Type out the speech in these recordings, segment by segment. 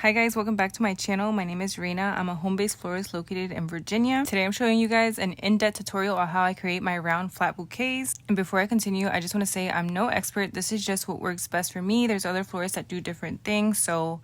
Hi guys, welcome back to my channel. My name is Reina. I'm a home-based florist located in Virginia. Today I'm showing you guys an in-depth tutorial on how I create my round flat bouquets. And before I continue, I just want to say I'm no expert. This is just what works best for me. There's other florists that do different things, so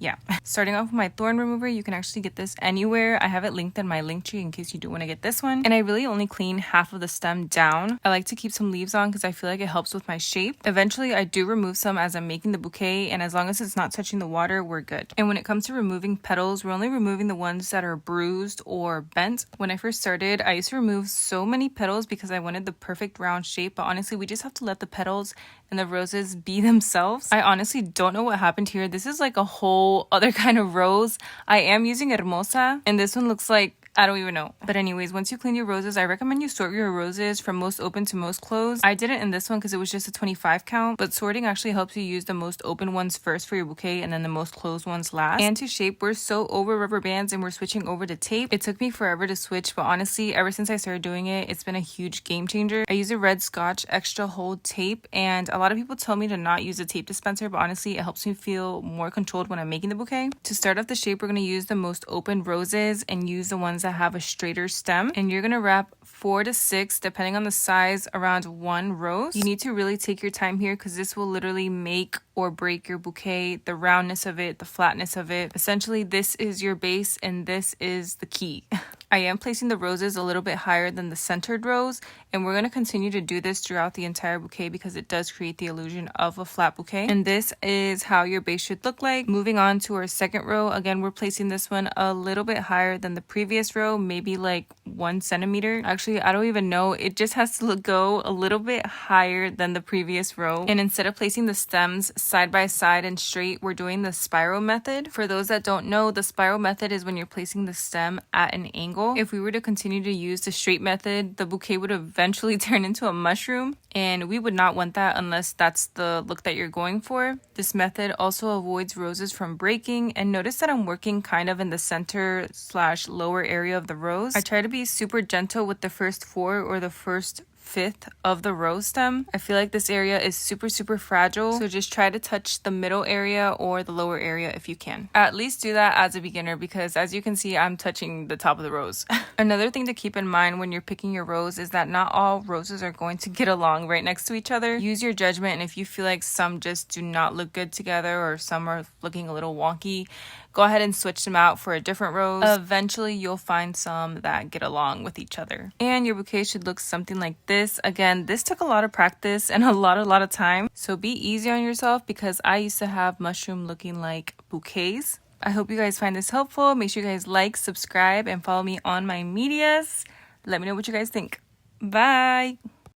yeah. Starting off with my thorn remover, you can actually get this anywhere. I have it linked in my link tree in case you do want to get this one. And I really only clean half of the stem down. I like to keep some leaves on because I feel like it helps with my shape. Eventually, I do remove some as I'm making the bouquet, and as long as it's not touching the water, we're good. And when it comes to removing petals, we're only removing the ones that are bruised or bent. When I first started, I used to remove so many petals because I wanted the perfect round shape, but honestly, we just have to let the petals and the roses be themselves. I honestly don't know what happened here. This is like a whole other kind of rose. I am using Hermosa, and this one looks like, I don't even know. But anyways, once you clean your roses, I recommend you sort your roses from most open to most closed. I did it in this one because it was just a 25 count, but sorting actually helps you use the most open ones first for your bouquet and then the most closed ones last. And to shape, we're so over rubber bands and we're switching over to tape. It took me forever to switch, but honestly, ever since I started doing it, it's been a huge game changer. I use a red Scotch extra hold tape, and a lot of people tell me to not use a tape dispenser, but honestly, it helps me feel more controlled when I'm making the bouquet. To start off the shape, we're going to use the most open roses and use the ones that have a straighter stem, and you're going to wrap 4 to 6 depending on the size around one rose. You need to really take your time here because this will literally make or break your bouquet, the roundness of it, the flatness of it. Essentially, this is your base and this is the key. I am placing the roses a little bit higher than the centered rose, and we're going to continue to do this throughout the entire bouquet because it does create the illusion of a flat bouquet. And this is how your base should look like. Moving on to our second row, again, we're placing this one a little bit higher than the previous row, maybe like 1 centimeter. Actually, I don't even know. It just has to go a little bit higher than the previous row. And instead of placing the stems side by side and straight, we're doing the spiral method. For those that don't know, the spiral method is when you're placing the stem at an angle. If we were to continue to use the straight method, the bouquet would eventually turn into a mushroom, and we would not want that unless that's the look that you're going for. This method also avoids roses from breaking, and notice that I'm working kind of in the center / lower area of the rose. I try to be super gentle with the first 4 or the first 5th of the rose stem. I feel like this area is super fragile, so just try to touch the middle area or the lower area if you can. At least do that as a beginner because as you can see, I'm touching the top of the rose. Another thing to keep in mind when you're picking your rose is that not all roses are going to get along right next to each other. Use your judgment, and if you feel like some just do not look good together or some are looking a little wonky, go ahead and switch them out for a different rose. Eventually, you'll find some that get along with each other. And your bouquet should look something like this. Again, this took a lot of practice and a lot of time. So be easy on yourself because I used to have mushroom looking like bouquets. I hope you guys find this helpful. Make sure you guys like, subscribe, and follow me on my medias. Let me know what you guys think. Bye!